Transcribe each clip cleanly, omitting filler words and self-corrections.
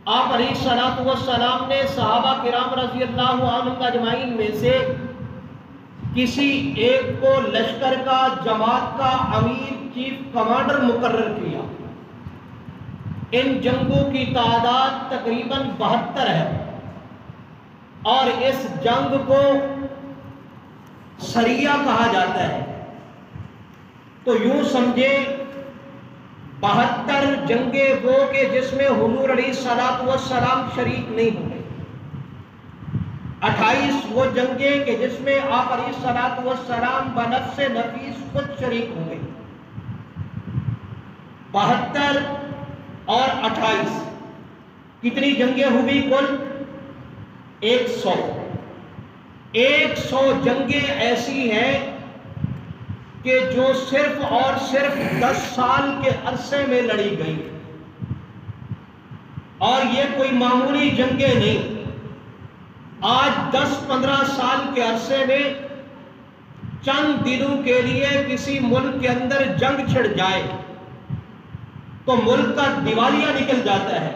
آپ علیہ الصلوۃ والسلام نے صحابہ کرام رضی اللہ عنہم اجمعین میں سے کسی ایک کو لشکر کا، جماعت کا امیر، چیف کمانڈر مقرر کیا۔ ان جنگوں کی تعداد تقریباً 72 ہے، اور اس جنگ کو سریہ کہا جاتا ہے۔ تو یوں سمجھے 72 جنگیں وہ کہ جس میں حضور علیہ الصلوۃ والسلام شریک نہیں ہوئے، 28 وہ جنگیں کہ جس میں آپ علیہ الصلوۃ والسلام بنفس نفیس خود شریک ہوئے۔ 72 اور 28 کتنی جنگیں ہوئی کل؟ 100۔ 100 جنگیں ایسی ہیں کہ جو صرف اور صرف 10 سال کے عرصے میں لڑی گئی، اور یہ کوئی معمولی جنگیں نہیں۔ آج 10-15 سال کے عرصے میں چند دنوں کے لیے کسی ملک کے اندر جنگ چھڑ جائے تو ملک کا دیوالیہ نکل جاتا ہے،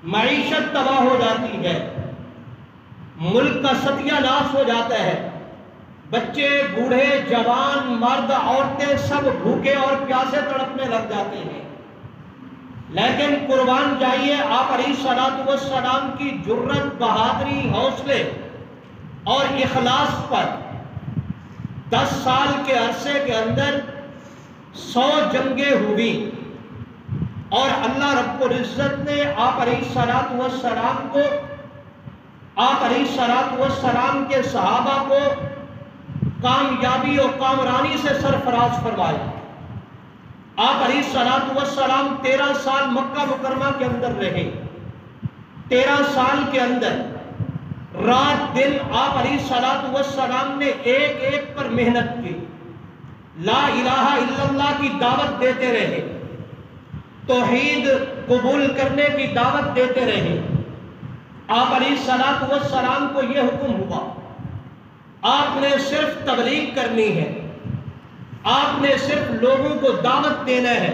معیشت تباہ ہو جاتی ہے، ملک کا ستیہ ناش ہو جاتا ہے، بچے، بوڑھے، جوان، مرد، عورتیں سب بھوکے اور پیاسے تڑپنے لگ جاتے ہیں۔ لیکن قربان جائیے آپ علیہ الصلوۃ والسلام کی جرت، بہادری، حوصلے اور اخلاص پر 10 سال کے عرصے کے اندر 100 جنگیں ہوئی، اور اللہ رب العزت نے آپ علیہ الصلوۃ والسلام کو، آپ علیہ الصلوۃ والسلام کے صحابہ کو کامیابی اور کامرانی سے سرفراز فرمایا۔ آپ علیہ الصلوۃ والسلام 13 سال مکہ مکرمہ کے اندر رہے۔ 13 سال کے اندر رات دن آپ علیہ الصلوۃ والسلام نے ایک ایک پر محنت کی، لا الہ الا اللہ کی دعوت دیتے رہے، توحید قبول کرنے کی دعوت دیتے رہے۔ آپ علیہ الصلوۃ والسلام کو یہ حکم ہوا، آپ نے صرف تبلیغ کرنی ہے، آپ نے صرف لوگوں کو دعوت دینا ہے،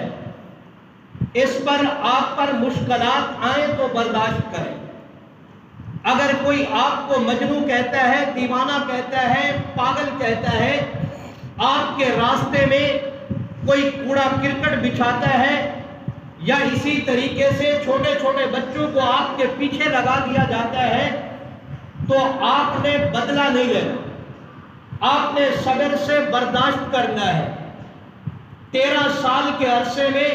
اس پر آپ پر مشکلات آئیں تو برداشت کریں۔ اگر کوئی آپ کو مجنون کہتا ہے، دیوانہ کہتا ہے، پاگل کہتا ہے، آپ کے راستے میں کوئی کوڑا کرکٹ بچھاتا ہے، یا اسی طریقے سے چھوٹے چھوٹے بچوں کو آپ کے پیچھے لگا دیا جاتا ہے، تو آپ نے بدلہ نہیں لینا، آپ نے صبر سے برداشت کرنا ہے۔ 13 سال کے عرصے میں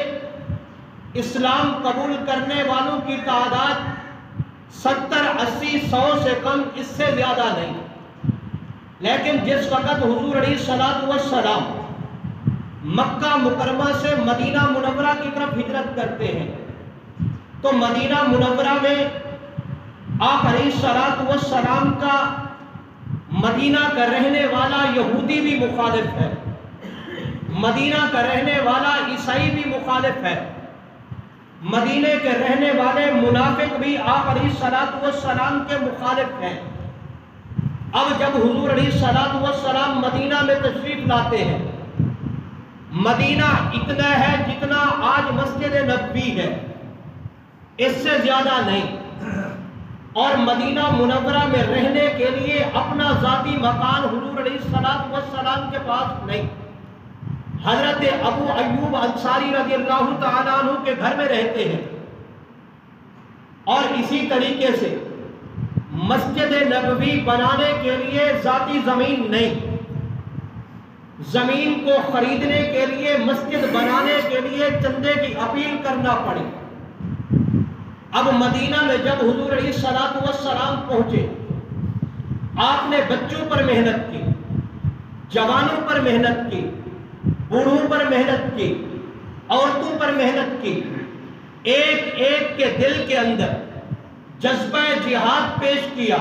اسلام قبول کرنے والوں کی تعداد 70، 80، 100 سے کم، اس سے زیادہ نہیں۔ لیکن جس وقت حضور علیہ الصلوۃ والسلام مکہ مکرمہ سے مدینہ منورہ کی طرف ہجرت کرتے ہیں، تو مدینہ منورہ میں آپ علیہ الصلوۃ والسلام کا مدینہ کا رہنے والا یہودی بھی مخالف ہے، مدینہ کا رہنے والا عیسائی بھی مخالف ہے، مدینہ کے رہنے والے منافق بھی آپ علیہ الصلوۃ والسلام کے مخالف ہیں۔ اب جب حضور علیہ الصلوۃ والسلام مدینہ میں تشریف لاتے ہیں، مدینہ اتنا ہے جتنا آج مسجد نبوی ہے، اس سے زیادہ نہیں، اور مدینہ منورہ میں رہنے کے لیے اپنا ذاتی مکان حضور علیہ الصلوۃ والسلام کے پاس نہیں۔ حضرت ابو ایوب انصاری رضی اللہ تعالیٰ عنہ کے گھر میں رہتے ہیں، اور اسی طریقے سے مسجد نبوی بنانے کے لیے ذاتی زمین نہیں، زمین کو خریدنے کے لیے، مسجد بنانے کے لیے چندے کی اپیل کرنا پڑی۔ اب مدینہ میں جب حضور علیہ الصلوۃ والسلام پہنچے، آپ نے بچوں پر محنت کی، جوانوں پر محنت کی، بوڑھوں پر محنت کی، عورتوں پر محنت کی، ایک ایک کے دل کے اندر جذبہ جہاد پیش کیا،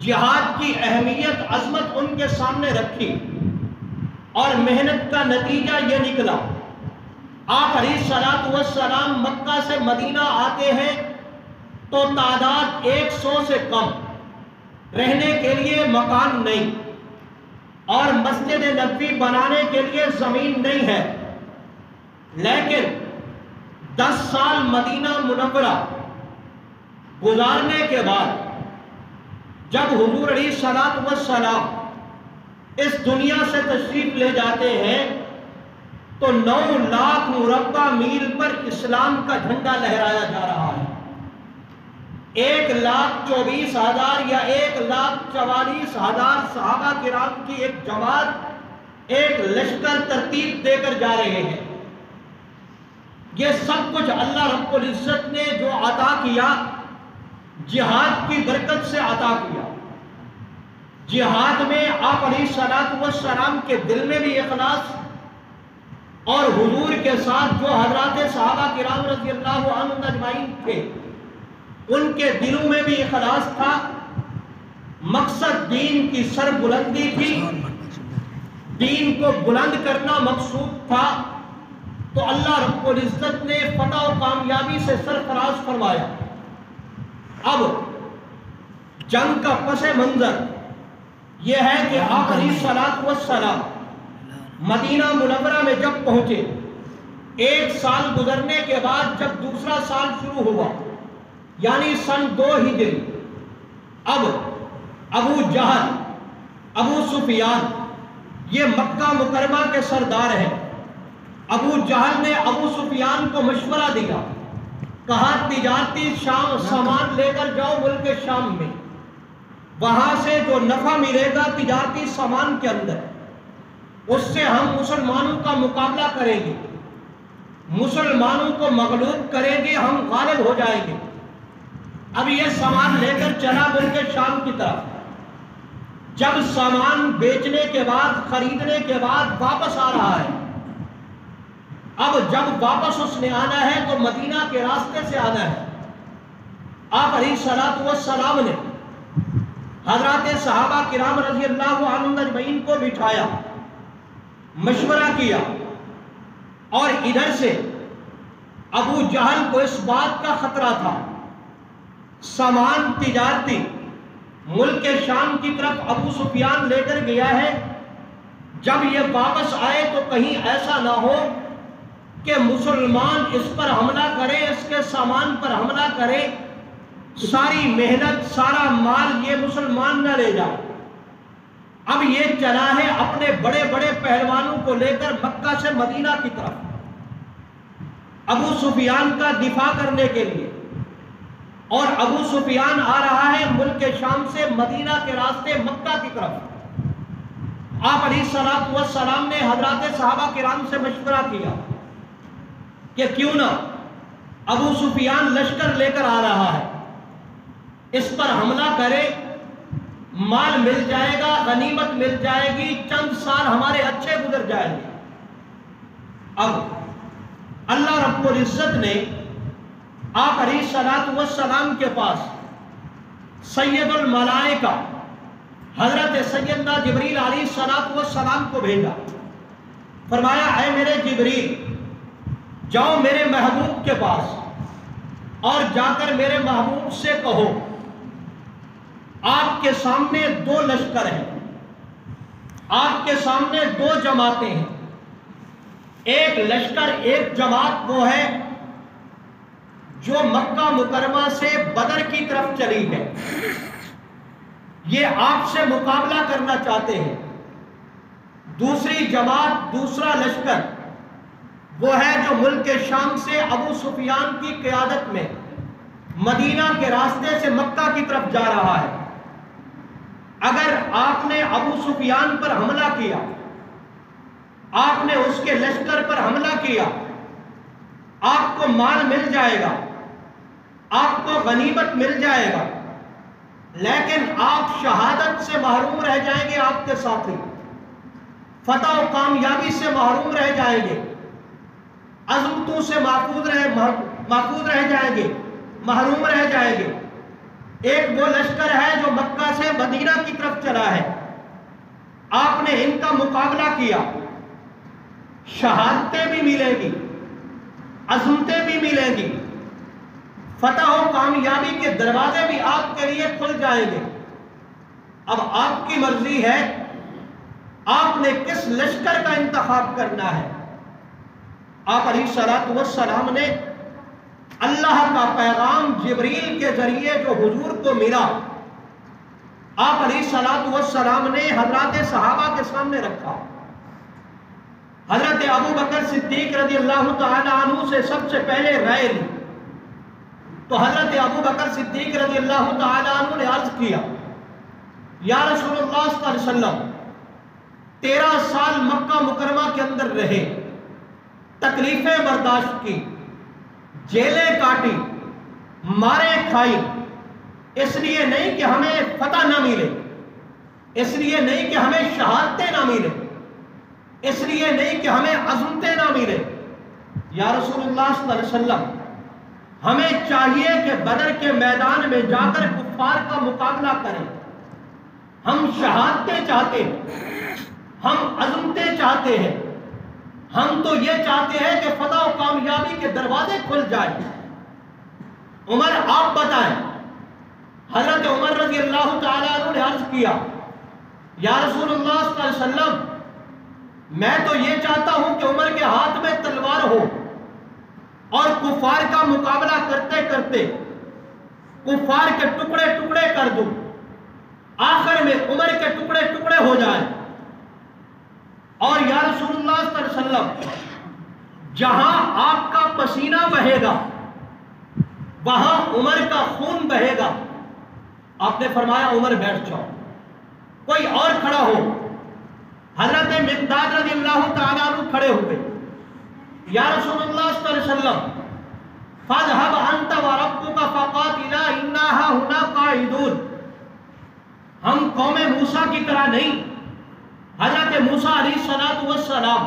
جہاد کی اہمیت، عظمت ان کے سامنے رکھی، اور محنت کا نتیجہ یہ نکلا، آپ علیہ الصلوۃ والسلام مکہ سے مدینہ آتے ہیں تو تعداد 100 سے کم، رہنے کے لیے مکان نہیں، اور مسجد نبوی بنانے کے لیے زمین نہیں ہے۔ لیکن 10 سال مدینہ منورہ گزارنے کے بعد جب حضور علیہ الصلوۃ والسلام اس دنیا سے تشریف لے جاتے ہیں تو 9 لاکھ مربع میل پر اسلام کا جھنڈا لہرایا جا رہا ہے۔ 1,24,000 یا 1,44,000 صحابہ کرام کی ایک جماعت، ایک لشکر ترتیب دے کر جا رہے ہیں۔ یہ سب کچھ اللہ رب العزت نے جو عطا کیا جہاد کی برکت سے عطا کیا۔ جہاد میں آپ علیہ الصلوۃ والسلام کے دل میں بھی اخلاص، اور حضور کے ساتھ جو حضرات صحابہ کرام رضی اللہ عنہم اجمعین تھے ان کے دلوں میں بھی اخلاص تھا۔ مقصد دین کی سر بلندی تھی، دین کو بلند کرنا مقصود تھا، تو اللہ رب العزت نے فتح و کامیابی سے سرفراز فرمایا۔ اب جنگ کا پس منظر یہ ہے کہ آپ علیہ الصلوۃ والسلام مدینہ منورہ میں جب پہنچے، 1 سال گزرنے کے بعد جب دوسرا سال شروع ہوا یعنی سن 2 ہجری، اب ابو جہل، ابو سفیان یہ مکہ مکرمہ کے سردار ہیں۔ ابو جہل نے ابو سفیان کو مشورہ دیا، کہا تجارتی سامان لے کر جاؤ ملک شام میں، وہاں سے جو نفع ملے گا تجارتی سامان کے اندر اس سے ہم مسلمانوں کا مقابلہ کریں گے، مسلمانوں کو مغلوب کریں گے، ہم غالب ہو جائیں گے۔ اب یہ سامان لے کر چلا ملک شام کی طرف۔ جب سامان بیچنے کے بعد، خریدنے کے بعد واپس آ رہا ہے، اب جب واپس اس نے آنا ہے تو مدینہ کے راستے سے آنا ہے۔ آپ علیہ الصلوۃ والسلام نے حضرات صحابہ کرام رضی اللہ عنہم اجمعین کو بٹھایا، مشورہ کیا، اور ادھر سے ابو جہل کو اس بات کا خطرہ تھا سامان تجارتی ملک شام کی طرف ابو سفیان لے کر گیا ہے، جب یہ واپس آئے تو کہیں ایسا نہ ہو کہ مسلمان اس پر حملہ کرے، اس کے سامان پر حملہ کرے، ساری محنت سارا مال یہ مسلمان نہ لے جائے۔ اب یہ چلا ہے اپنے بڑے بڑے پہلوانوں کو لے کر مکہ سے مدینہ کی طرف ابو سفیان کا دفاع کرنے کے لیے، اور ابو سفیان آ رہا ہے ملک شام سے مدینہ کے راستے مکہ کی طرف۔ آپ علیہ الصلوۃ والسلام نے حضرات صحابہ کرام سے مشورہ کیا کہ کیوں نہ ابو سفیان لشکر لے کر آ رہا ہے، اس پر حملہ کرے، مال مل جائے گا، غنیمت مل جائے گی، چند سال ہمارے اچھے گزر جائیں گے۔ اب اللہ رب العزت نے آپ علیہ الصلوۃ والسلام کے پاس سید الملائکہ حضرت سیدنا جبریل علیہ الصلوۃ والسلام کو بھیجا، فرمایا اے میرے جبریل جاؤ میرے محبوب کے پاس اور جا کر میرے محبوب سے کہو آپ کے سامنے 2 لشکر ہیں، آپ کے سامنے 2 جماعتیں ہیں، ایک لشکر ایک جماعت وہ ہے جو مکہ مکرمہ سے بدر کی طرف چلی ہے، یہ آپ سے مقابلہ کرنا چاہتے ہیں۔ دوسری جماعت، دوسرا لشکر وہ ہے جو ملک شام سے ابو سفیان کی قیادت میں مدینہ کے راستے سے مکہ کی طرف جا رہا ہے۔ اگر آپ نے ابو سفیان پر حملہ کیا، آپ نے اس کے لشکر پر حملہ کیا، آپ کو مال مل جائے گا، آپ کو غنیمت مل جائے گا، لیکن آپ شہادت سے محروم رہ جائیں گے، آپ کے ساتھی فتح و کامیابی سے محروم رہ جائیں گے، عظمتوں سے محفوظ رہ جائیں گے، محروم رہ جائیں گے۔ ایک وہ لشکر ہے جو مکہ سے مدینہ کی طرف چلا ہے، آپ نے ان کا مقابلہ کیا، شہادتیں بھی ملیں گی، عظمتیں بھی ملیں گی، فتح و کامیابی کے دروازے بھی آپ کے لیے کھل جائیں گے۔ اب آپ کی مرضی ہے آپ نے کس لشکر کا انتخاب کرنا ہے۔ آپ علیہ الصلوۃ والسلام نے اللہ اللہ کا پیغام جبریل کے ذریعے جو حضور کو ملا، آپ علیہ الصلوۃ والسلام نے حضرات صحابہ کے سامنے رکھا۔ حضرت ابو بکر صدیق رضی اللہ تعالی عنہ سے سب سے پہلے رائے لی، تو حضرت ابو بکر صدیق رضی اللہ تعالی عنہ نے عرض کیا، یا رسول اللہ صلی اللہ علیہ وسلم 13 سال مکہ مکرمہ کے اندر رہے، تکلیفیں برداشت کی، جیلیں کاٹی، مارے کھائی، اس لیے نہیں کہ ہمیں فتح نہ ملے، اس لیے نہیں کہ ہمیں شہادتیں نہ ملے، اس لیے نہیں کہ ہمیں عظمتیں نہ ملے۔ یا رسول اللہ صلی اللہ علیہ وسلم ہمیں چاہیے کہ بدر کے میدان میں جا کر کفار کا مقابلہ کریں، ہم شہادتیں چاہتے ہیں، ہم عظمتیں چاہتے ہیں، ہم تو یہ چاہتے ہیں کہ فتح و کامیابی کے دروازے کھل جائیں۔ عمر آپ بتائیں۔ حضرت عمر رضی اللہ تعالیٰ عنہ نے عرض کیا، یا رسول اللہ صلی اللہ علیہ وسلم میں تو یہ چاہتا ہوں کہ عمر کے ہاتھ میں تلوار ہو اور کفار کا مقابلہ کرتے کرتے کفار کے ٹکڑے ٹکڑے کر دوں، آخر میں عمر کے ٹکڑے ٹکڑے ہو جائیں، اور یا رسول اللہ صلی اللہ علیہ وسلم جہاں آپ کا پسینہ بہے گا وہاں عمر کا خون بہے گا۔ آپ نے فرمایا عمر بیٹھ جاؤ، کوئی اور کھڑا ہو۔ حضرت مقداد رضی اللہ تعالیٰ عنہ کھڑے ہوئے، یا رسول اللہ صلی اللہ علیہ وسلم فاذهب انت وربك فقاتلا انا هنا قاعدون، ہم قوم موسیٰ کی طرح نہیں۔ حضرت موسیٰ علیہ الصلوۃ والسلام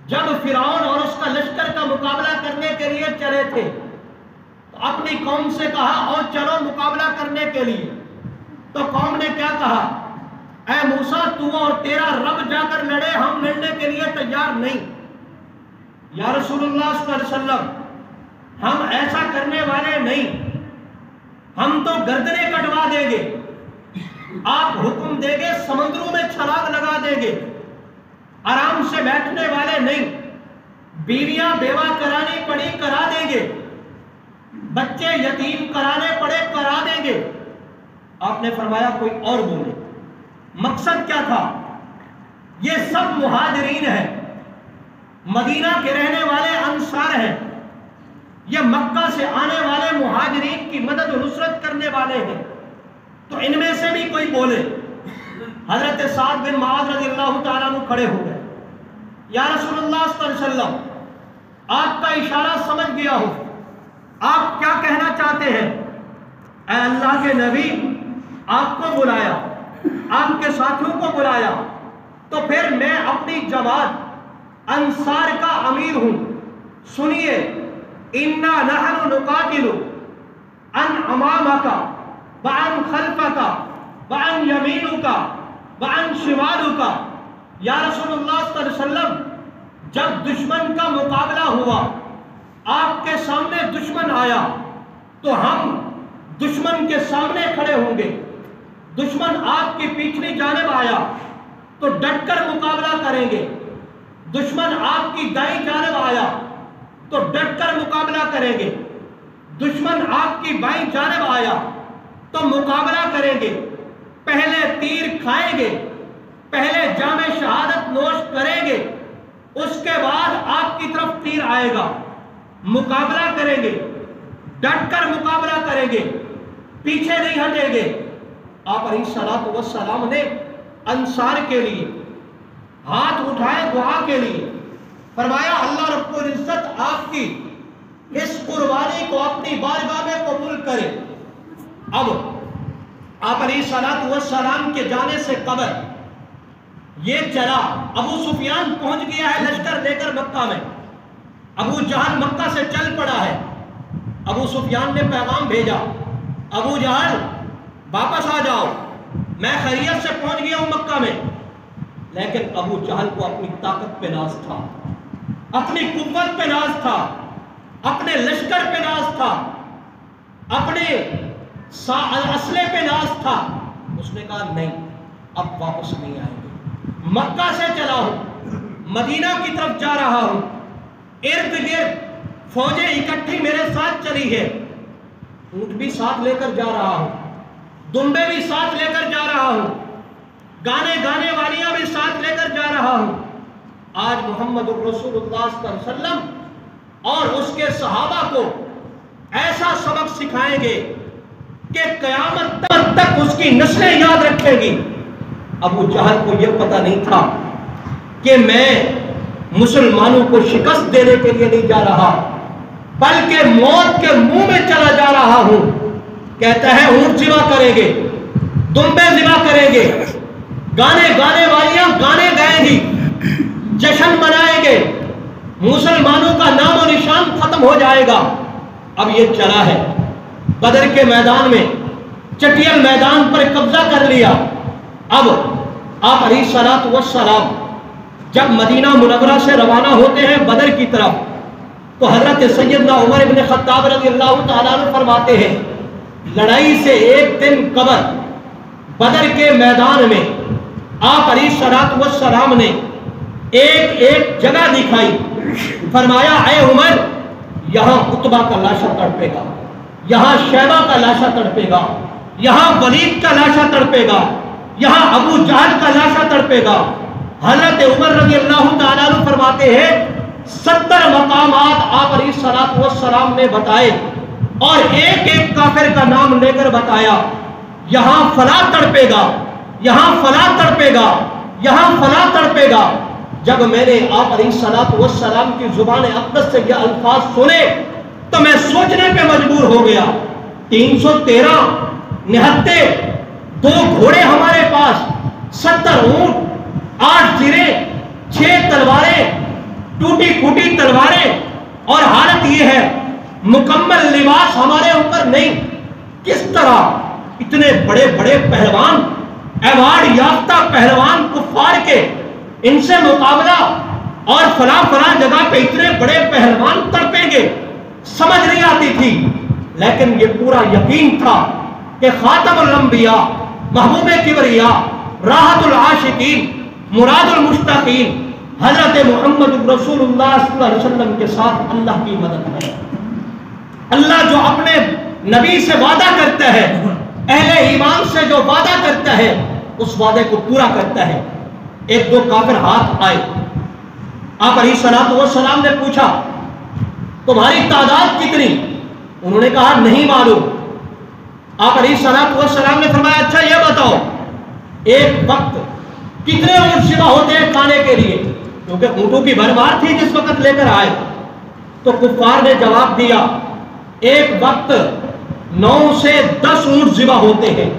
جب فرعون اور اس کا لشکر کا مقابلہ کرنے کے لیے چلے تھے تو اپنی قوم سے کہا اور چلو مقابلہ کرنے کے لیے، تو قوم نے کیا کہا، اے موسیٰ تو اور تیرا رب جا کر لڑے، ہم لڑنے کے لیے تیار نہیں۔ یا رسول اللہ صلی اللہ علیہ وسلم ہم ایسا کرنے والے نہیں، ہم تو گردنیں کٹوا دیں گے، آپ حکم دیں گے سمندروں میں چھلانگ لگا دیں گے، آرام سے بیٹھنے والے نہیں، بیویاں بیوہ کرانی پڑی کرا دیں گے، بچے یتیم کرانے پڑے کرا دیں گے۔ آپ نے فرمایا کوئی اور بولے۔ مقصد کیا تھا؟ یہ سب مہاجرین ہیں، مدینہ کے رہنے والے انصار ہیں، یہ مکہ سے آنے والے مہاجرین کی مدد و نصرت کرنے والے ہیں، تو ان میں سے بھی کوئی بولے۔ حضرت سعد بن معاذ رضی اللہ تعالیٰ عنہ کھڑے ہو گئے، یا رسول اللہ صلی اللہ علیہ وسلم آپ کا اشارہ سمجھ گیا ہو، آپ کیا کہنا چاہتے ہیں؟ اے اللہ کے نبی، آپ کو بلایا، آپ کے ساتھیوں کو بلایا، تو پھر میں اپنی جماعت انصار کا امیر ہوں، سنیے، اِنَّا نَحْنُ نُقَاتِلُ عَنْ أَمَامَكَ وَعَنْ خَلْفَكَ وَعَنْ يَمِينُكَ وَعَنْ شِمَالُكَ۔ یا رسول اللہ صلی اللہ علیہ وسلم جب دشمن کا مقابلہ ہوا، آپ کے سامنے دشمن آیا تو ہم دشمن کے سامنے کھڑے ہوں گے، دشمن آپ کی پچھلی جانب آیا تو ڈٹ کر مقابلہ کریں گے، دشمن آپ کی دائیں جانب آیا تو ڈٹ کر مقابلہ کریں گے، دشمن آپ کی بائیں جانب آیا تو مقابلہ کریں گے، پہلے تیر کھائیں گے، پہلے جام شہادت نوش کریں گے، اس کے بعد آپ کی طرف تیر آئے گا، مقابلہ کریں گے، ڈٹ کر مقابلہ کریں گے، پیچھے نہیں ہٹیں گے۔ آپ علیہ الصلوۃ والسلام نے انصار کے لیے ہاتھ اٹھائے دعا کے لیے، فرمایا اللہ رب العزت آپ کی اس قربانی کو اپنی بارگاہ میں قبول کرے۔ اب آپ علیہ الصلوۃ والسلام کے جانے سے قبل یہ چلا، ابو سفیان پہنچ گیا ہے لشکر لے کر مکہ میں، ابو جہل مکہ سے چل پڑا ہے، ابو سفیان نے پیغام بھیجا، ابو جہل واپس آ جاؤ، میں خیریت سے پہنچ گیا ہوں مکہ میں۔ لیکن ابو جہل کو اپنی طاقت پہ ناز تھا، اپنی قوت پہ ناز تھا، اپنے لشکر پہ ناز تھا، اپنے اسلحے پہ ناز تھا۔ اس نے کہا نہیں، اب واپس نہیں آئیں گے، مکہ سے چلا ہوں، مدینہ کی طرف جا رہا ہوں، ارد گرد فوجیں اکٹھی میرے ساتھ چلی رہی ہے، اونٹ بھی ساتھ لے کر جا رہا ہوں، دمبے بھی ساتھ لے کر جا رہا ہوں، گانے والیاں بھی ساتھ لے کر جا رہا ہوں۔ آج محمد رسول اللہ صلی اللہ علیہ وسلم اور اس کے صحابہ کو ایسا سبق سکھائیں گے کہ قیامت تک اس کی نسلیں یاد رکھیں گی۔ ابو جہل کو یہ پتہ نہیں تھا کہ میں مسلمانوں کو شکست دینے کے لیے نہیں جا رہا، بلکہ موت کے منہ میں چلا جا رہا ہوں۔ کہتا ہے اونٹ ذبح کریں گے، دمبے ذبح کریں گے، گانے والیاں گانے گائیں گی، جشن منائیں گے، مسلمانوں کا نام و نشان ختم ہو جائے گا۔ اب یہ چلا ہے بدر کے میدان میں، چٹیل میدان پر قبضہ کر لیا۔ اب آپ علیہ الصلوۃ والسلام جب مدینہ منورہ سے روانہ ہوتے ہیں بدر کی طرف، تو حضرت سیدنا عمر بن خطاب رضی اللہ تعالیٰ عنہ فرماتے ہیں لڑائی سے ایک دن قبل بدر کے میدان میں آپ علیہ الصلوۃ والسلام نے ایک جگہ دکھائی، فرمایا اے عمر یہاں عتبہ کا لاشا تڑپے گا، یہاں شیبہ کا لاشا تڑپے گا، یہاں ولید کا لاشا تڑپے گا، یہاں ابو جہل کا لاشا تڑپے گا۔ حضرت عمر رضی اللہ تعالیٰ عنہ فرماتے ہیں 70 مقامات آپ علیہ الصلوۃ والسلام نے بتائے اور ایک کافر کا نام لے کر بتایا، یہاں فلاں تڑپے گا، یہاں فلاں تڑپے گا، یہاں فلاں تڑپے گا۔ جب میں نے آپ علیہ الصلوۃ والسلام کی زبان اقدس سے یہ الفاظ سنے تو میں سوچنے پہ مجبور ہو گیا۔ 313 نہتے، 2 گھوڑے ہمارے پاس، 70 اونٹ، 8 زریں، 6 تلواریں، ٹوٹی پھوٹی تلواریں، اور حالت یہ ہے مکمل لباس ہمارے اوپر نہیں۔ کس طرح اتنے بڑے بڑے پہلوان، ایوارڈ یافتہ پہلوان کفار کے، ان سے مقابلہ، اور فلاں فلاں جگہ پہ اتنے بڑے پہلوان تڑپیں گے، سمجھ نہیں آتی تھی۔ لیکن یہ پورا یقین تھا کہ خاتم الانبیاء، محبوب کبریا، راحت العاشقین، مراد المشتاقین حضرت محمد رسول اللہ صلی اللہ علیہ وسلم کے ساتھ اللہ کی مدد ہے۔ اللہ جو اپنے نبی سے وعدہ کرتا ہے، اہل ایمان سے جو وعدہ کرتا ہے، اس وعدے کو پورا کرتا ہے۔ 1-2 کافر ہاتھ آئے، آپ علیہ الصلوۃ والسلام نے پوچھا تمہاری تعداد کتنی؟ انہوں نے کہا نہیں معلوم۔ آپ علیہ الصلوۃ والسلام نے فرمایا اچھا یہ بتاؤ ایک وقت کتنے اونٹ ذبح ہوتے ہیں کھانے کے لیے؟ کیونکہ اونٹوں کی بھرمار تھی جس وقت لے کر آئے۔ تو کفار نے جواب دیا ایک وقت 9 سے 10 اونٹ ذبح ہوتے ہیں۔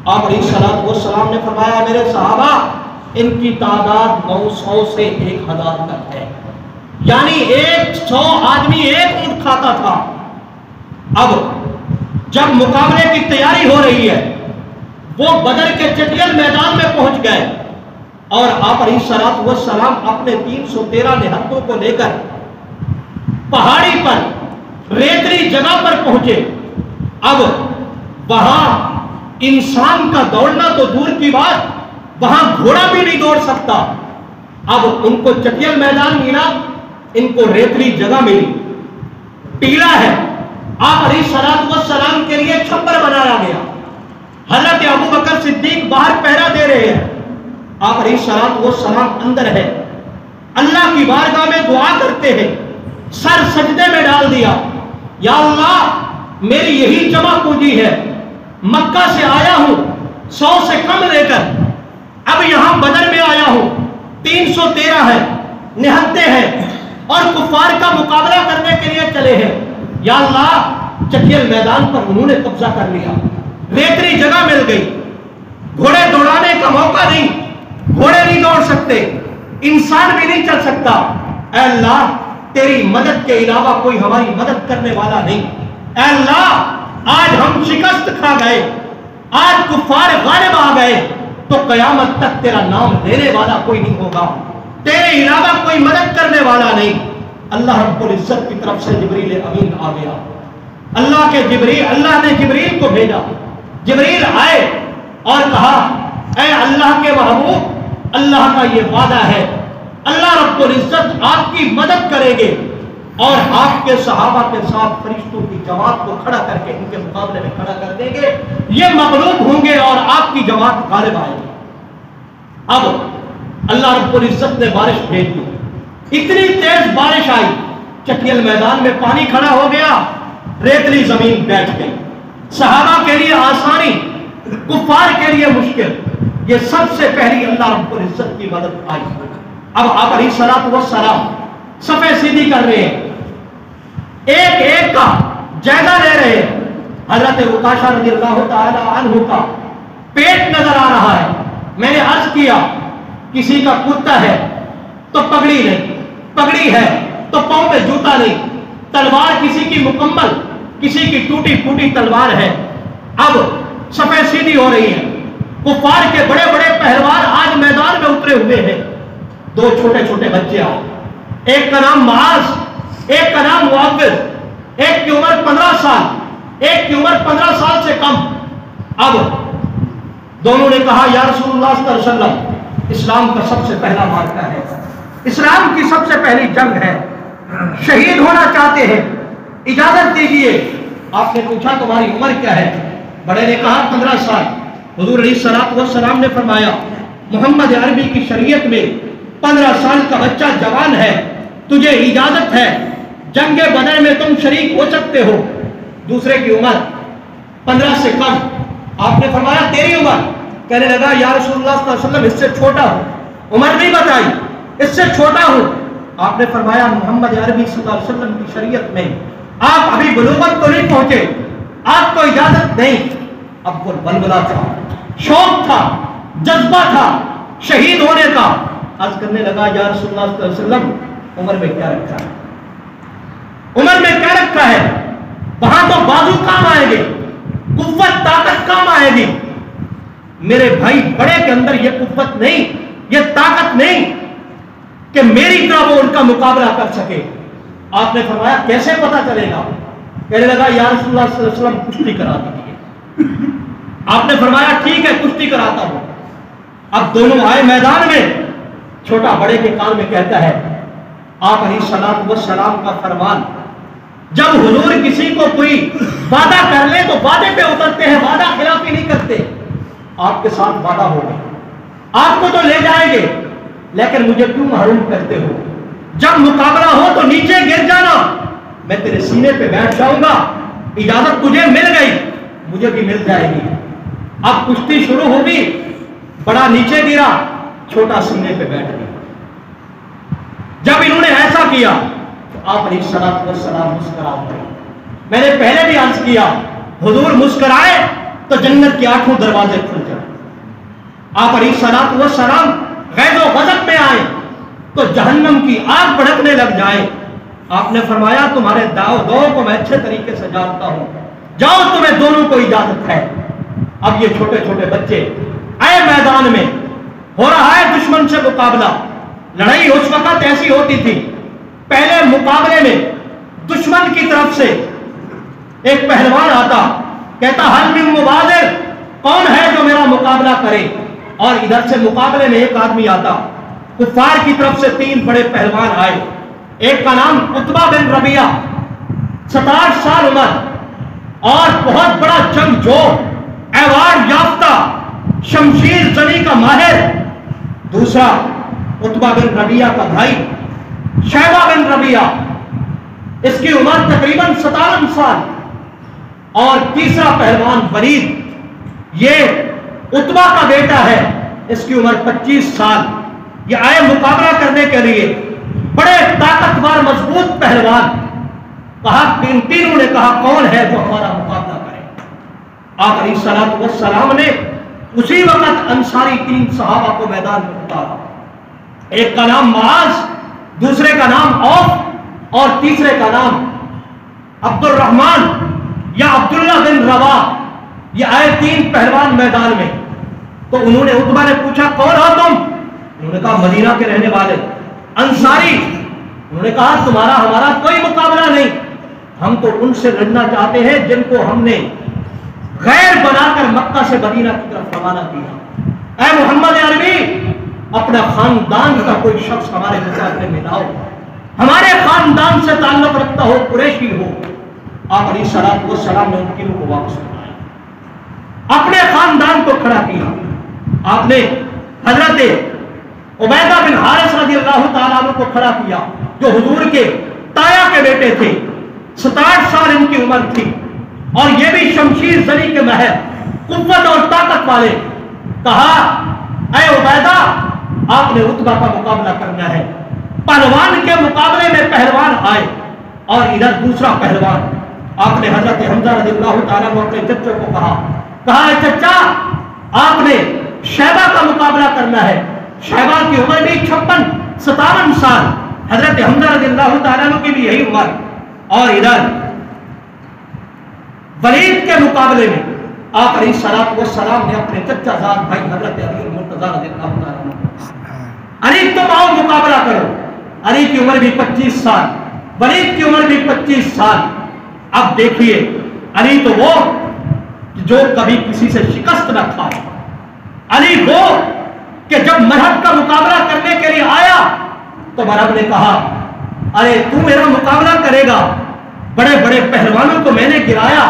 آپ علیہ الصلوۃ والسلام نے فرمایا میرے صحابہ ان کی تعداد 900 سے 1000 تک ہے، یعنی 100 آدمی ایک اونٹ کھاتا تھا۔ اب جب مقابلے کی تیاری ہو رہی ہے، وہ بدر کے چٹیل میدان میں پہنچ گئے اور آپ علیہ الصلوۃ والسلام اپنے 313 نہتوں کو لے کر پہاڑی پر ریتلی جگہ پر پہنچے۔ اب وہاں انسان کا دوڑنا تو دور کی بات، وہاں گھوڑا بھی نہیں دوڑ سکتا۔ اب ان کو چٹیل میدان ملا، ان کو ریتلی جگہ ملی، ٹیلا ہے۔ آپ علیہ الصلوۃ والسلام کے لیے چھپر بنایا گیا، حضرت ابو بکر صدیق باہر پہرا دے رہے ہیں، آپ علیہ الصلوۃ والسلام اندر ہے، اللہ کی بارگاہ میں دعا کرتے ہیں، سر سجدے میں ڈال دیا، یا اللہ میری یہی جمع پونجی ہے، مکہ سے آیا ہوں 100 سے کم لے کر، اب یہاں بدر میں آیا ہوں 313 ہے، نہتے ہیں اور کفار کا مقابلہ کرنے کے لیے چلے ہیں۔ یا اللہ چٹیل میدان پر انہوں نے قبضہ کر لیا، ریتلی جگہ مل گئی، گھوڑے دوڑانے کا موقع نہیں، گھوڑے نہیں دوڑ سکتے، انسان بھی نہیں چل سکتا۔ اے اللہ تیری مدد کے علاوہ کوئی ہماری مدد کرنے والا نہیں۔ اے اللہ آج ہم شکست کھا گئے، آج کفار غالب آ گئے، تو قیامت تک تیرا نام لینے والا کوئی نہیں ہوگا، تیرے علاوہ کوئی مدد کرنے والا نہیں۔ اللہ رب العزت کی طرف سے جبریل امین آ گیا، اللہ نے جبریل کو بھیجا، جبریل آئے اور کہا اے اللہ کے محبوب، اللہ کا یہ وعدہ ہے، اللہ رب العزت آپ کی مدد کریں گے، اور آپ کے صحابہ کے ساتھ فرشتوں کی جماعت کو کھڑا کر کے ان کے مقابلے میں کھڑا کر دیں گے، یہ مغلوب ہوں گے اور آپ کی جماعت غالب آئے گی۔ اب اللہ رب العزت نے بارش بھیج دی، اتنی تیز بارش آئی، چٹیل میدان میں پانی کھڑا ہو گیا، ریتلی زمین بیٹھ گئی۔ صحابہ کے لیے آسانی، کفار کے لیے مشکل۔ یہ سب سے پہلی اللہ رب العزت کی مدد آئی۔ اب آپ علیہ الصلوۃ والسلام صفیں سیدھی کر رہے ہیں، ایک ایک کا جائزہ لے رہے ہیں۔ حضرت عکاشہ رضی اللہ تعالی عنہ کا پیٹ نظر آ رہا ہے۔ میں نے عرض کیا کسی کا کتا ہے تو پگڑی نہیں، پگڑی ہے تو پاؤں میں جوتا نہیں، تلوار کسی کی مکمل، کسی کی ٹوٹی پھوٹی تلوار ہے۔ اب صفیں سیدھی ہو رہی ہیں، کفار کے بڑے بڑے پہلوان آج میدان میں اترے ہوئے ہیں۔ دو چھوٹے چھوٹے بچے آئے، ایک کا نام معاذ، ایک کا نام معوذ، ایک کی عمر 15 سال، ایک کی عمر 15 سال سے کم۔ اب دونوں نے کہا یا رسول اللہ صلی اللہ علیہ وسلم، اسلام کا سب سے پہلا معرکہ ہے، اسلام کی سب سے پہلی جنگ ہے، شہید ہونا چاہتے ہیں، اجازت دیجیے۔ آپ نے پوچھا تمہاری عمر کیا ہے؟ بڑے نے کہا 15 سال۔ حضور علیہ الصلوۃ والسلام نے فرمایا محمد عربی کی شریعت میں 15 سال کا بچہ جوان ہے، تجھے اجازت ہے، جنگ بدر میں تم شریک ہو سکتے ہو۔ دوسرے کی عمر 15 سے کم۔ آپ نے فرمایا تیری عمر؟ کہنے لگا یا رسول اللہ صلی اللہ علیہ وسلم اس سے چھوٹا ہوں، عمر نہیں بتائی، اس سے چھوٹا ہوں۔ آپ نے فرمایا محمد عربی صلی اللہ علیہ وسلم کی شریعت میں آپ ابھی بلوغت تو نہیں پہنچے، آپ کو اجازت نہیں۔ اب وہ بلبلا تھا، شوق تھا، جذبہ تھا شہید ہونے کا۔ عرض کرنے لگا یا رسول اللہ صلی اللہ علیہ وسلم عمر میں کیا رکھا ہے، عمر میں کیا رکھا ہے؟ وہاں تو بازو کام آئے گے، قوت طاقت کام آئے گی۔ میرے بھائی بڑے کے اندر یہ قوت نہیں، یہ طاقت نہیں کہ میری طرح وہ ان کا مقابلہ کر سکے۔ آپ نے فرمایا کیسے پتا چلے گا؟ کہنے لگا یا رسول اللہ صلی اللہ علیہ وسلم کشتی کرا دیجیے۔ آپ نے فرمایا ٹھیک ہے کشتی کراتا ہوں۔ اب دونوں آئے میدان میں، چھوٹا بڑے کے کان میں کہتا ہے آپ علیہ الصلوۃ والسلام کا فرمان، جب حضور کسی کو کوئی وعدہ کر لے تو وعدے پہ اترتے ہیں، وعدہ خلافی نہیں کرتے۔ آپ کے ساتھ وعدہ ہو گیا، آپ کو تو لے جائیں گے لیکن مجھے کیوں محروم کرتے ہو؟ جب مقابلہ ہو تو نیچے گر جانا، میں تیرے سینے پہ بیٹھ جاؤں گا، اجازت تجھے مل گئی، مجھے بھی مل جائے گی۔ اب کشتی شروع ہوگی، بڑا نیچے گرا، چھوٹا سینے پہ بیٹھ گیا۔ جب انہوں نے ایسا کیا تو آپ علیہ الصلوۃ والسلام مسکرا پڑے۔ میں نے پہلے بھی عرض کیا حضور مسکرائے تو جنت کے 8 دروازے کھل جائیں۔ آپ علیہ الصلوۃ والسلام غیظ و غضب میں آئے تو جہنم کی آگ بھڑکنے لگ جائے۔ آپ نے فرمایا تمہارے داؤ کو میں اچھے طریقے سے جانتا ہوں، جاؤ تمہیں دونوں کو اجازت ہے۔ اب یہ چھوٹے چھوٹے بچے آئے میدان میں، ہو رہا ہے دشمن سے مقابلہ۔ لڑائی اس وقت ایسی ہوتی تھی، پہلے مقابلے میں دشمن کی طرف سے ایک پہلوان آتا، کہتا حل من مبادر، کون ہے جو میرا مقابلہ کرے؟ اور ادھر سے مقابلے میں ایک آدمی آتا، کفار کی طرف سے 3 بڑے پہلوان آئے۔ ایک کا نام عتبہ بن ربیعہ، 67 سال عمر اور بہت بڑا جنگجو، ایوارڈ یافتہ، شمشیر زنی کا ماہر۔ دوسرا عتبہ بن ربیعہ کا بھائی شیبہ بن ربیعہ، اس کی عمر تقریباً 57 سال۔ اور تیسرا پہلوان ولید، یہ عتبہ کا بیٹا ہے، اس کی عمر 25 سال۔ یہ آئے مقابلہ کرنے کے لیے، بڑے طاقتور مضبوط پہلوان۔ کہا تینوں نے کہا کون ہے جو ہمارا مقابلہ کرے؟ آپ علیہ الصلوۃ والسلام نے اسی وقت انصاری 3 صحابہ کو میدان میں اتارا۔ ایک کا نام معاذ، دوسرے کا نام عوف اور تیسرے کا نام عبد الرحمن یا عبداللہ بن رواح۔ یہ آئے 3 پہلوان میدان میں۔ تو انہوں نے عتبہ نے پوچھا کون ہو تم؟ انہوں نے کہا مدینہ کے رہنے والے انصاری۔ انہوں نے کہا تمہارا ہمارا کوئی مقابلہ نہیں، ہم تو ان سے لڑنا چاہتے ہیں جن کو ہم نے غیر بنا کر مکہ سے مدینہ کی طرف روانہ کیا۔ اے محمد عربی، اپنا خاندان کا کوئی شخص ہمارے مقابلے میں لاؤ، ہمارے خاندان سے تعلق رکھتا ہو، قریشی ہو، آپ علیہ السلام نے ان کی روح کو واپس بنایا، اپنے خاندان کو کھڑا کیا۔ آپ نے حضرت عبیدہ بن حارث رضی اللہ تعالیٰ عنہ کو کھڑا کیا، جو حضور کے تایا کے بیٹے تھے، 67 سال ان کی عمر تھی، اور یہ بھی شمشیر زنی کے مہر، قوت اور طاقت والے۔ کہا اے عبیدہ، آپ نے عتبہ کا مقابلہ کرنا ہے۔ پہلوان کے مقابلے میں پہلوان آئے، اور ادھر دوسرا پہلوان۔ آپ نے حضرت حمزہ رضی اللہ تعالیٰ عنہ اپنے چچے کو کہا اے چچا، آپ نے شیبہ کا مقابلہ کرنا ہے۔ شیبہ کی عمر بھی 56-57 سال، حضرت حمزہ رضی اللہ تعالیٰ عنہ کی بھی یہی عمر، اور ادھر ولید کے مقابلے میں آپ علیہ السلام نے اپنے چچا زاد بھائی حضرت علی المرتضیٰ رضی اللہ تعالیٰ عنہ، علی تم آؤ مقابلہ کرو۔ علی کی عمر بھی 25 سال، ولید کی عمر بھی 25 سال۔ اب دیکھیے، علی تو وہ جو کبھی کسی سے شکست نہ کھائے، علی وہ کہ جب مرحب کا مقابلہ کرنے کے لیے آیا تو مرحب نے کہا ارے تو میرا مقابلہ کرے گا، بڑے بڑے پہلوانوں کو میں نے گرایا۔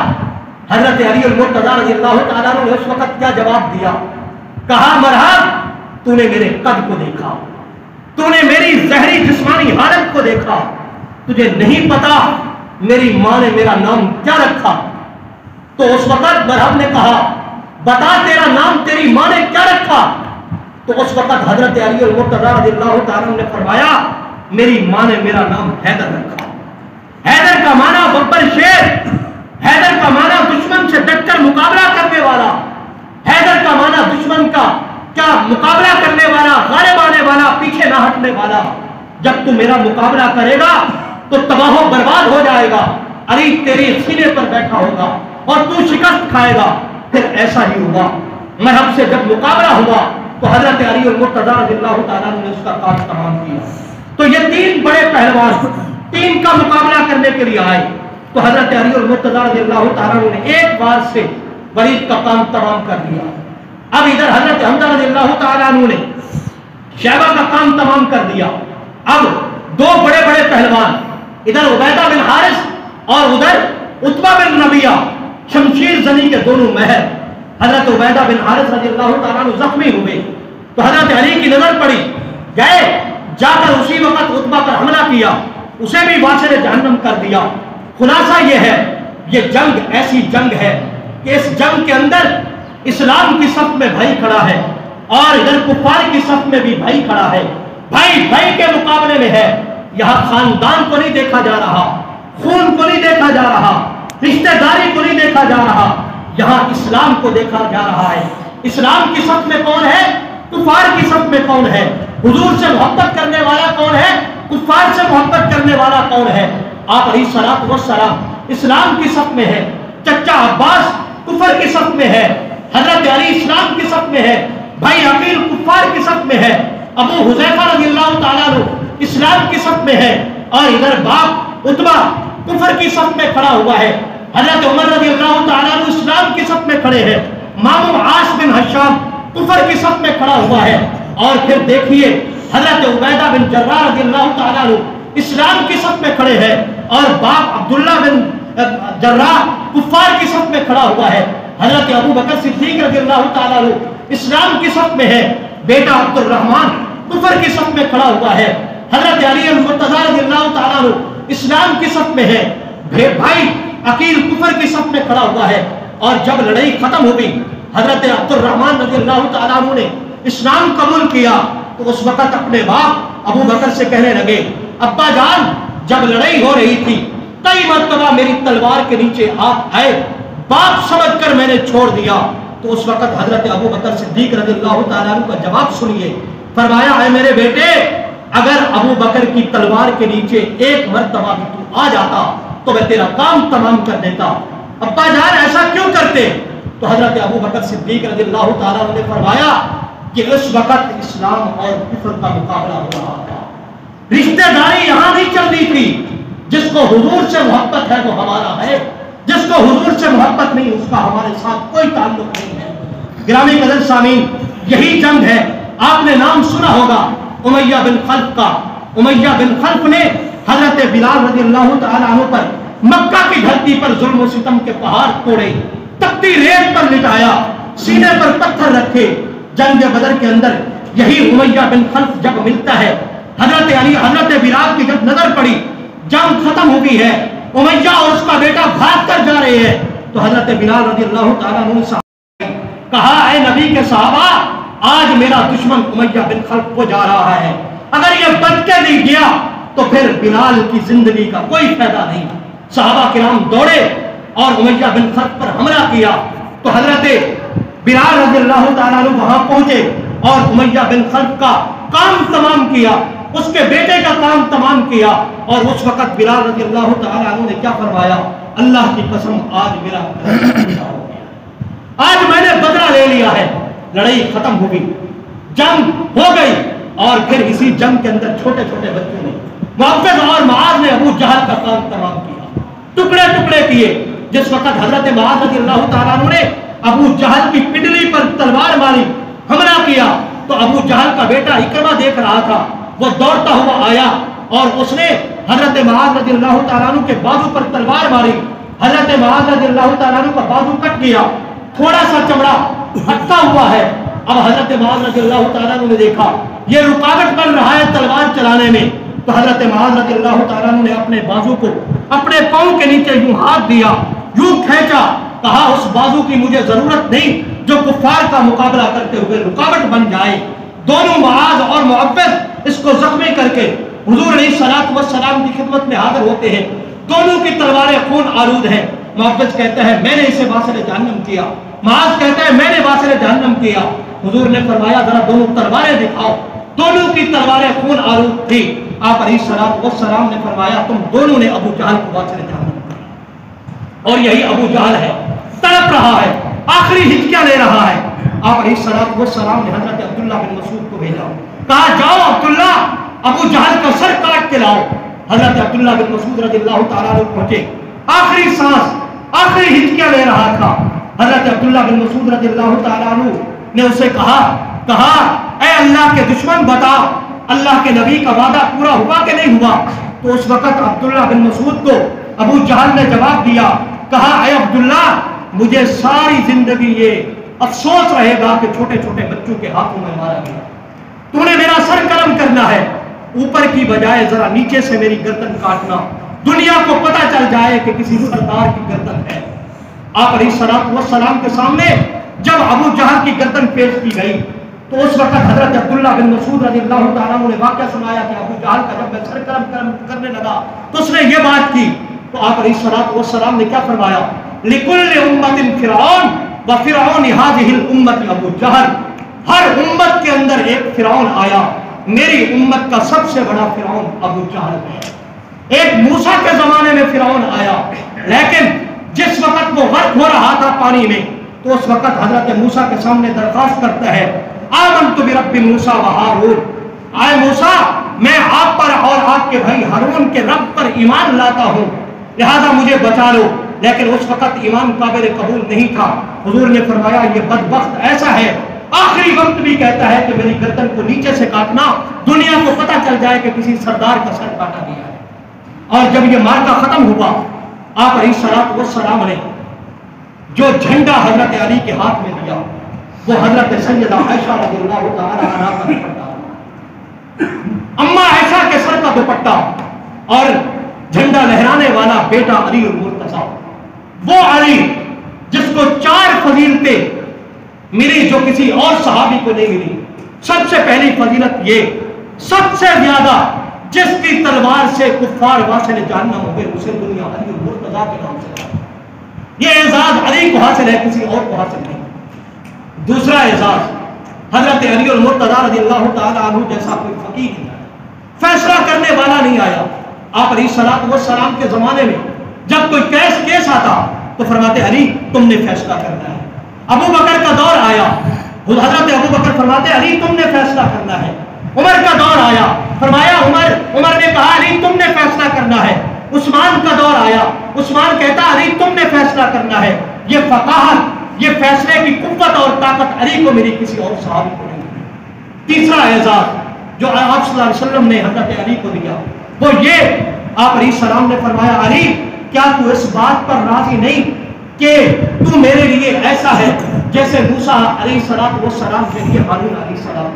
حضرت علی المرتضیٰ رضی اللہ تعالیٰ نے اس وقت کیا جواب دیا؟ کہا مرحب، تو نے میرے قد کو دیکھا، تو نے میری ظاہری جسمانی حالت کو دیکھا، تجھے نہیں پتا میری ماں نے میرا نام کیا رکھا؟ تو اس وقت مرحب نے کہا بتا تیرا نام تیری ماں نے کیا رکھا؟ تو اس وقت حضرت علی المرتضیٰ رضی اللہ تعالیٰ نے فرمایا میری ماں نے میرا نام حیدر رکھا۔ حیدر کا معنی ببر شیر، حیدر کا معنی دشمن سے ڈٹ کر مقابلہ کرنے والا، حیدر کا معنی دشمن کا کیا مقابلہ کرنے والا، غالب آنے والا، پیچھے نہ ہٹنے والا۔ جب تو میرا مقابلہ کرے گا تو تباہ و برباد ہو جائے گا، علی تیرے سینے پر بیٹھا ہوگا اور تو شکست کھائے گا۔ پھر ایسا ہی ہوا، مرحب سے جب مقابلہ ہوا تو حضرت علی المرتضیٰ رضی اللہ تعالیٰ نے اس کا کام تمام کیا۔ تو یہ تین بڑے پہلوان تین کا مقابلہ کرنے کے لیے آئے، تو حضرت علی المرتضیٰ رضی اللہ تعالیٰ نے ایک بار سے ولید کا کام تمام کر دیا۔ اب ادھر حضرت حمزہ رضی اللہ تعالیٰ نے شیبہ کا کام تمام کر دیا۔ اب دو بڑے بڑے پہلوان، ادھر عبیدہ بن حارث اور ادھر عتبہ بن ربیعہ، شمشیر زنی کے دونوں مہر۔ حضرت عبیدہ بن حارث رضی اللہ تعالیٰ عنہ زخمی ہوئے تو حضرت علی کی نظر پڑی، گئے جا کر اسی وقت عتبہ پر حملہ کیا، اسے بھی واصل جہنم کر دیا۔ خلاصہ یہ ہے، یہ جنگ ایسی جنگ ہے کہ اس جنگ کے اندر اسلام کی صف میں بھائی کھڑا ہے اور ادھر کفار کی صف میں بھی بھائی کھڑا ہے، بھائی بھائی کے مقابلے میں ہے۔ یہاں خاندان کو نہیں دیکھا جا رہا، خون کو نہیں دیکھا جا رہا، رشتہ داری کو نہیں دیکھا جا رہا، یہاں اسلام کو دیکھا جا رہا ہے۔ اسلام کی صف میں کون ہے؟ کفار کی صف میں کون ہے؟ حضور سے محبت کرنے والا کون ہے؟ کفار سے محبت کرنے والا کون ہے؟ آپ علیہ السلام اسلام کی صف میں ہے، چچا عباس کفر کی صف میں ہے، حضرت علی اسلام کی صف میں ہے، بھائی عقیل کفار کی صف میں ہے، ابو حذیفہ رضی اللہ تعالیٰ عنہ اسلام کی صف میں ہے، اور ادھر باپ عتبہ کفر کی صف میں کھڑا ہوا ہے۔ حضرت عمر رضی اللہ تعالیٰ عنہ اسلام کی صف میں کھڑے ہیں، ماموں عاص بن حشام کفر کی صف میں کھڑا ہوا ہے، اور پھر دیکھیے حضرت عبیدہ بن جراح رضی اللہ تعالیٰ عنہ اسلام کی صف میں کھڑے ہیں، اور باپ عبداللہ بن جراح کفار کی صف میں کھڑا ہوا ہے۔ حضرت ابو بکر صدیق رضی اللہ تعالیٰ عنہ اسلام کی صف میں ہے، بیٹا عبد الرحمن کفر کی صف میں کھڑا ہوا ہے۔ حضرت علی المرتضیٰ رضی اللہ تعالیٰ عنہ اسلام کی صف میں ہے، بھائی عقیل کفر کی صف میں کھڑا ہوا ہے۔ اور جب لڑائی ختم ہو گئی، حضرت عبد الرحمن رضی اللہ تعالیٰ عنہ نے اسلام قبول کیا، تو اس وقت اپنے باپ ابو بکر سے کہنے لگے ابا جان، جب لڑائی ہو رہی تھی کئی مرتبہ میری تلوار کے نیچے آپ آئے، باپ سمجھ کر میں نے چھوڑ دیا۔ تو اس وقت حضرت ابو بکر صدیق رضی اللہ تعالیٰ عنہ کا جواب سنیے، فرمایا اے میرے بیٹے، اگر ابو بکر کی تلوار کے نیچے ایک مرتبہ بھی تو آ جاتا تو میں تیرا کام تمام کر دیتا۔ ابا جان ایسا کیوں کرتے؟ تو حضرت ابو بکر صدیق رضی اللہ تعالیٰ عنہ نے فرمایا کہ اس وقت اسلام اور کفر کا مقابلہ ہو رہا تھا، رشتہ داری یہاں نہیں چل رہی تھی۔ جس کو حضور سے محبت ہے وہ ہمارا ہے، جس کو حضور سے محبت نہیں اس کا ہمارے ساتھ کوئی تعلق نہیں ہے۔ گرامی قدر سامعین، یہی جنگ ہے، آپ نے نام سنا ہوگا امیہ بن خلف کا۔ امیہ بن خلف نے حضرت بلال رضی اللہ تعالیٰ عنہ پر مکہ کی دھرتی پر ظلم و ستم کے پہاڑ توڑے، تپتی ریت پر لٹایا، سینے پر پتھر رکھے۔ جنگ بدر کے اندر یہی امیہ بن خلف جب ملتا ہے، حضرت علی حضرت بلال کی جب نظر پڑی، جنگ ختم ہو گئی ہے، امیہ اور اس کا بیٹا بھاگ کر جا رہے ہیں، تو حضرت بلال رضی اللہ تعالیٰ عنہ نے کہا اے نبی کے صحابہ، آج میرا دشمن امیہ بن خلف کو جا رہا ہے، اگر یہ بچ کے نہیں گیا تو پھر بلال کی زندگی کا کوئی فائدہ نہیں۔ صحابہ کرام دوڑے اور امیہ بن خلف پر حملہ کیا، تو حضرت بلال رضی اللہ تعالیٰ عنہ وہاں پہنچے اور امیہ بن خلف کا کام تمام کیا، اس کے بیٹے کا کام تمام کیا، اور اس وقت بلال رضی اللہ تعالیٰ عنہ نے کیا فرمایا؟ اللہ کی قسم آج میرا آج میں نے بدلہ لے لیا ہے۔ لڑائی ختم ہو گئی، جنگ ہو گئی، اور پھر اسی جنگ کے اندر چھوٹے چھوٹے بچوں نے، معاویہ اور معاذ نے ابو جہل کا کام تمام کیا، ٹکڑے ٹکڑے کیے۔ جس وقت حضرت معاذ رضی اللہ تعالیٰ عنہ نے ابو جہل کی پنڈلی پر تلوار ماری، حملہ کیا، تو ابو جہل کا بیٹا اکرمہ دیکھ رہا تھا، وہ دوڑتا ہوا آیا اور اس نے حضرت معاذ رضی اللہ تعالیٰ عنہ کے بازو پر تلوار ماری۔ حضرت معاذ رضی اللہ تعالیٰ عنہ کا بازو کٹ گیا، تھوڑا سا چمڑا ہٹا ہوا ہے۔ اب حضرت معاذ رضی اللہ تعالیٰ عنہ نے دیکھا یہ رکاوٹ بن رہا ہے تلوار چلانے میں، تو حضرت معاذ رضی اللہ تعالیٰ عنہ نے اپنے بازو کو اپنے پاؤں کے نیچے یوں ہاتھ دیا، یوں کھینچا، کہا اس بازو کی مجھے ضرورت نہیں جو کفار کا مقابلہ کرتے ہوئے رکاوٹ بن جائے۔ دونوں معاذ اور معوذ اس کو زخمی کر کے حضور علیہ الصلوۃ والسلام کی خدمت میں حاضر ہوتے ہیں، دونوں کی تلواریں خون آلود ہیں۔ معوذ کہتا ہے میں نے اسے واصل جہنم کیا، معاذ کہتا ہے میں نے واصل جہنم کیا۔ حضور نے فرمایا ذرا دونوں تلواریں دکھاؤ، دونوں کی تلواریں خون آلود تھی۔ آپ علیہ الصلوۃ والسلام نے فرمایا تم دونوں نے ابو جہل کو واصل جہنم کیا، اور یہی ابو جہل ہے، تڑپ رہا ہے، آخری ہچکیاں لے رہا ہے۔ آپ علیہ الصلوۃ والسلام نے حضرت عبداللہ بن مسعود کو بھیجا، کہا جاؤ عبداللہ ابو جہل کا سر کاٹ کے لاؤ۔ حضرت عبداللہ بن مسعود رضی اللہ تعالیٰ عنہ پہنچے، آخری سانس، آخری ہچکیاں لے رہا تھا۔ حضرت عبداللہ بن مسعود رضی اللہ تعالیٰ عنہ نے اسے کہا اے اللہ کے دشمن بتا اللہ کے نبی کا وعدہ پورا ہوا کہ نہیں ہوا؟ تو اس وقت عبداللہ بن مسعود کو ابو جہل نے جواب دیا، کہا اے عبداللہ مجھے ساری زندگی یہ افسوس رہے گا کہ چھوٹے چھوٹے بچوں کے ہاتھوں میں مارا گیا، تو نے میرا سر قلم کرنا ہے، اوپر کی بجائے ذرا نیچے سے میری گردن کاٹنا، دنیا کو پتہ چل جائے کہ کسی سردار کی گردن ہے۔ آپ علیہ الصلوۃ والسلام کے سامنے جب ابو جہل کی گردن پیش کی گئی تو اس وقت حضرت عبداللہ بن مسعود رضی اللہ تعالیٰ عنہ نے واقعہ سنایا کہ ابو جہل کا جب میں سر قلم کرنے لگا تو اس نے یہ بات کی، تو آپ علیہ الصلوۃ والسلام نے کیا فرمایا؟ لِكُلِّ أُمَّةٍ فِرْعَوْنَ وَفِرْعَوْنِ هَذِهِ الْأُمَّةِ أَبُو جَهْلٍ، ہر امت کے اندر ایک فرعون آیا، میری امت کا سب سے بڑا فرعون ابو جہل ہے۔ ایک موسیٰ کے زمانے میں فرعون آیا، لیکن جس وقت وہ غرق ہو رہا تھا پانی میں تو اس وقت حضرت موسیٰ کے سامنے درخواست کرتا ہے آمنت برب موسیٰ و ہارون، آئے موسیٰ میں آپ پر اور آپ کے بھائی ہارون کے رب پر ایمان لاتا ہوں، لہذا مجھے بچا لو۔ لیکن اس وقت ایمان قابل قبول نہیں تھا۔ حضور نے فرمایا یہ بدبخت ایسا ہے، آخری وقت بھی کہتا ہے کہ میری گردن کو نیچے سے کاٹنا، دنیا کو پتہ چل جائے کہ کسی سردار کا سر کاٹا گیا ہے۔ اور جب یہ مارکا ختم ہوا، آپ علیہ الصلوۃ والسلام نے جو جھنڈا حضرت علی کے ہاتھ میں دیا وہ حضرت سیدہ عائشہ رضی اللہ تعالی عنہا کا دوپٹہ، اما عائشہ کے سر کا دوپٹہ، اور جھنڈا لہرانے والا بیٹا علی المرتضیٰ، وہ علی جس کو 4 فضیلتیں ملی جو کسی اور صحابی کو نہیں ملی۔ سب سے پہلی فضیلت یہ، سب سے زیادہ جس کی تلوار سے کفار واصل جہنم ہو گئے اسے دنیا علی المرتضیٰ کے نام سے، یہ اعزاز علی کو حاصل ہے، کسی اور کو حاصل نہیں۔ دوسرا اعزاز، حضرت علی المرتضیٰ رضی اللہ تعالی عنہ جیسا کوئی فقیر نہیں آیا، فیصلہ کرنے والا نہیں آیا۔ آپ علیہ الصلوۃ والسلام کے زمانے میں جب کوئی کیس آتا تو فرماتے علی تم نے فیصلہ کرنا ہے۔ ابو بکر کا دور آیا، حضرت ابو بکر فرماتے علی تم نے فیصلہ کرنا ہے۔ عمر کا دور آیا، فرمایا عمر نے کہا علی تم نے فیصلہ کرنا ہے۔ عثمان کا دور آیا، عثمان کہتا علی تم نے فیصلہ کرنا ہے۔ یہ فقاہت، یہ فیصلے کی قوت اور طاقت علی کو ملی، کسی اور صحابی کو نہیں ملی۔ تیسرا اعزاز جو آپ صلی اللہ علیہ وسلم نے حضرت علی کو دیا وہ یہ آپ علیہ السلام نے فرمایا علی کیا تو اس بات پر راضی نہیں کہ تو میرے لیے ایسا ہے جیسے موسیٰ علیہ السلام کے لیے ہارون علیہ السلام.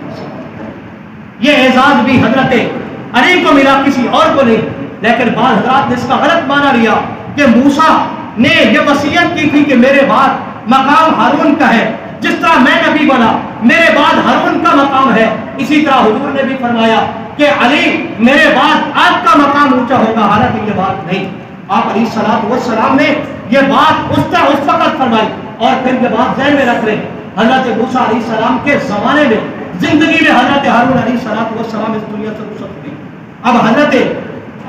یہ اعزاز بھی حضرت علی کو ملا, کسی اور کو نہیں. لیکن بعض حضرات نے اس کا غلط معنی لیا کہ موسیٰ نے یہ وصیت کی تھی کہ میرے بعد مقام ہارون کا ہے, جس طرح میں نبی بنا میرے بعد ہارون کا مقام ہے, اسی طرح حضور نے بھی فرمایا کہ علی میرے بعد آپ کا مقام اونچا ہوگا. حالانکہ یہ بات نہیں, آپ علیہ السلام نے یہ بات اس وقت فرمائی. اور پھر یہ بات ذہن میں رکھ لیں, حضرت موسیٰ علیہ السلام کے زمانے میں زندگی میں حضرت ہارون علیہ السلام اس دنیا سے رخصت ہوئی. اب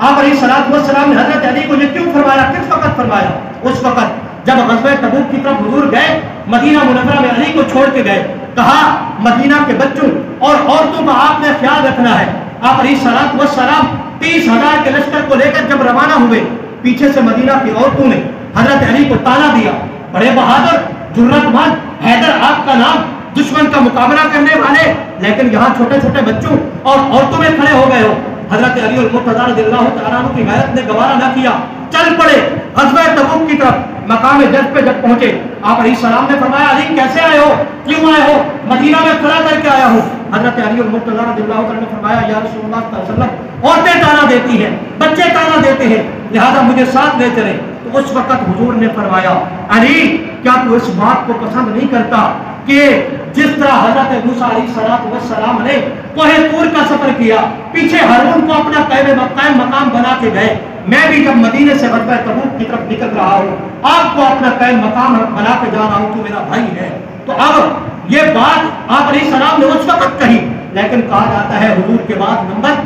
آپ علیہ السلام نے حضرت علی کو یہ کیوں فرمایا, کس وقت فرمایا؟ اس وقت جب غزوہ تبوک کی طرف حضور گئے, مدینہ منورہ میں علی کو چھوڑ کے گئے, کہا مدینہ کے بچوں اور عورتوں کا آپ نے خیال رکھنا ہے. آپ علیہ السلام 30,000 کے لشکر کو لے کر جب روانہ ہوئے, پیچھے سے مدینہ کی عورتوں نے حضرت علی کو تانا دیا, بڑے بہادر جرأت مند حیدر آپ کا نام, دشمن کا مقابلہ کرنے والے, لیکن یہاں چھوٹے چھوٹے بچوں اور عورتوں میں کھڑے ہو گئے ہو. حضرت علی المرتضیٰ رضی اللہ تعالیٰ عنہ کی غیرت نے گوارا نہ کیا, چل پڑے غزوہ تبوک کی طرف. مقام جد پہ جب پہنچے, آپ علیہ السلام نے فرمایا علی کیسے آئے ہو, کیوں آئے ہو؟ مدینہ میں کھڑا کر کے آیا ہوں. حضرت علی المرتضیٰ رضی اللہ تعالیٰ نے فرمایا یا رسول اللہ صلی اللہ علیہ وسلم, عورتیں تانا دیتی ہیں, بچے تانا دیتے ہیں, لہذا مجھے ساتھ لے چلے. تو اس وقت حضور نے فرمایا علی کیا تو اس بات کو پسند نہیں کرتا کہ جس طرح حضرت موسیٰ علیہ السلام نے کوہ طور کا سفر کیا, پیچھے ہارون کو اپنا قائم مقام بنا کے گئے, میں بھی جب مدینے سے غزوہ تبوک کی طرف نکل رہا ہوں آپ کو اپنا قائم مقام بنا کے جا رہا ہوں, تو میرا بھائی ہے. تو اب یہ بات آپ علیہ السلام نے اس وقت کہی, لیکن کہا جاتا ہے حضور کے بعد نمبر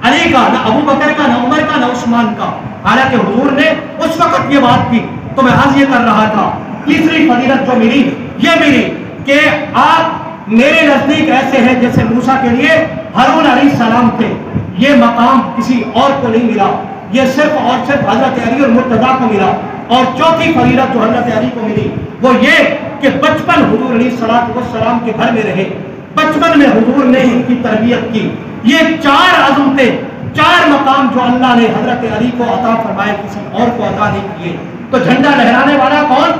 علی کا, نہ ابو بکر کا, نہ عمر کا, نہ عثمان کا. حالانکہ حضور نے اس وقت یہ بات کی. تو میں عرض یہ کر رہا تھا, تیسری فضیلت جو ملی یہ ملی کہ آپ میرے نزدیک ایسے ہیں جیسے موسیٰ کے لیے ہارون علیہ السلام تھے. یہ مقام کسی اور کو نہیں ملا, یہ صرف اور صرف حضرت علی المرتضیٰ کو ملا. اور چوتھی فضیلت جو حضرت علی کو ملی وہ یہ کہ بچپن حضور علیہ السلام کے گھر میں رہے, بچپن میں حضور نے ان کی تربیت کی. یہ 4 عظمتیں, 4 مقام جو اللہ نے حضرت علی کو عطا فرمائے, کسی اور کو عطا نہیں کیے. تو جھنڈا لہرانے والا کون؟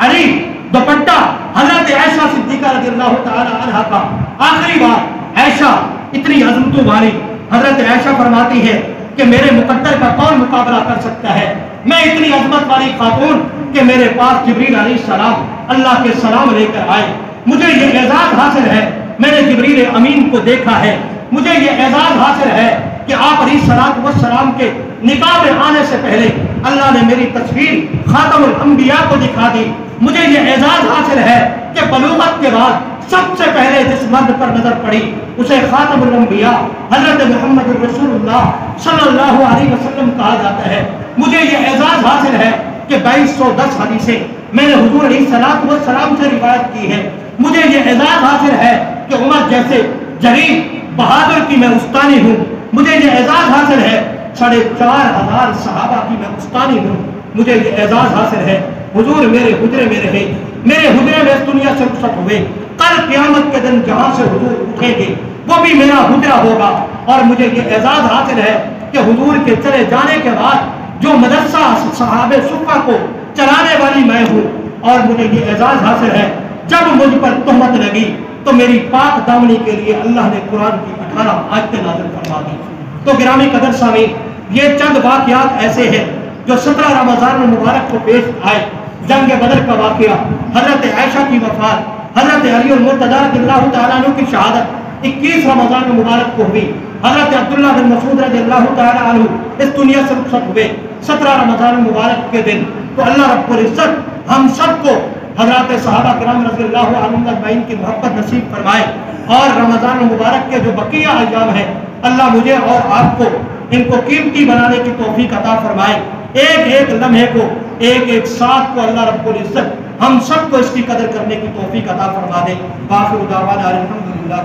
علی. دوپٹہ حضرت عائشہ صدیقہ رضی اللہ تعالی عنہا کا. آخری بات, عائشہ اتنی عظمتوں والی, حضرت عائشہ فرماتی ہے کہ میرے مقدر کا کون مقابلہ کر سکتا ہے, میں اتنی عظمت والی خاتون کہ میرے پاس جبریل علیہ السلام اللہ کے سلام لے کر آئے. مجھے یہ اعزاز حاصل ہے, میں نے جبریل امین کو دیکھا ہے. مجھے یہ اعزاز حاصل ہے کہ آپ علیہ السلام کے نکاح میں آنے سے پہلے اللہ نے میری تصویر خاتم الانبیاء کو دکھا دی. مجھے یہ اعزاز حاصل ہے کہ بلوغت کے بعد سب سے پہلے جس مرد پر نظر پڑی اسے خاتم الانبیاء حضرت محمد رسول اللہ صلی اللہ علیہ وسلم کہا جاتا ہے. مجھے یہ اعزاز حاصل ہے کہ 2210 حدیثیں میں نے حضور علیہ السلام سے روایت کی ہے. مجھے یہ اعزاز حاصل ہے کہ عمر جیسے جلیل بہادر کی میں استانی ہوں. مجھے یہ اعزاز حاصل ہے 4,500 صحابہ کی میں استانی ہوں. مجھے یہ اعزاز حاصل ہے حضور میرے حجرے میں رہے, میرے حجرے میں اس دنیا سے رخصت ہوئے. کل قیامت کے دن جہاں سے حضور اٹھیں گے وہ بھی میرا حجرہ ہوگا. اور مجھے یہ اعزاز حاصل ہے کہ حضور کے چلے جانے کے بعد جو مدرسہ صحابہ صفہ کو چلانے والی میں ہوں. اور مجھے یہ اعزاز حاصل ہے جب مجھ پر تہمت لگی تو میری پاک دامنی کے لیے اللہ نے قرآن کی 18 آیتیں نازل فرما دی. تو گرامی قدر سامعین, یہ چند واقعات ایسے ہیں جو 17 رمضان المبارک کو پیش آئے. جنگ بدر کا واقعہ, حضرت عائشہ کی وفات, حضرت علی المرتضیٰ رضی اللہ تعالیٰ عنہ کی شہادت 21 رمضان المبارک کو ہوئی. حضرت عبداللہ بن مسعود رضی اللہ تعالیٰ عنہ اس دنیا سے رخصت ہوئے 17 رمضان المبارک کے دن. تو اللہ رب العزت ہم سب کو حضرات صحابہ کرام رضی اللہ عنہم اجمعین کی محبت نصیب فرمائے. اور رمضان المبارک کے جو بقیہ ایام ہیں اللہ مجھے اور آپ کو ان کو قیمتی بنانے کی توفیق عطا فرمائے. ایک ایک لمحے کو, ایک ایک ساتھ کو اللہ رب العزت ہم سب کو اس کی قدر کرنے کی توفیق عطا فرما دے. باخر دعوانا الحمدللہ.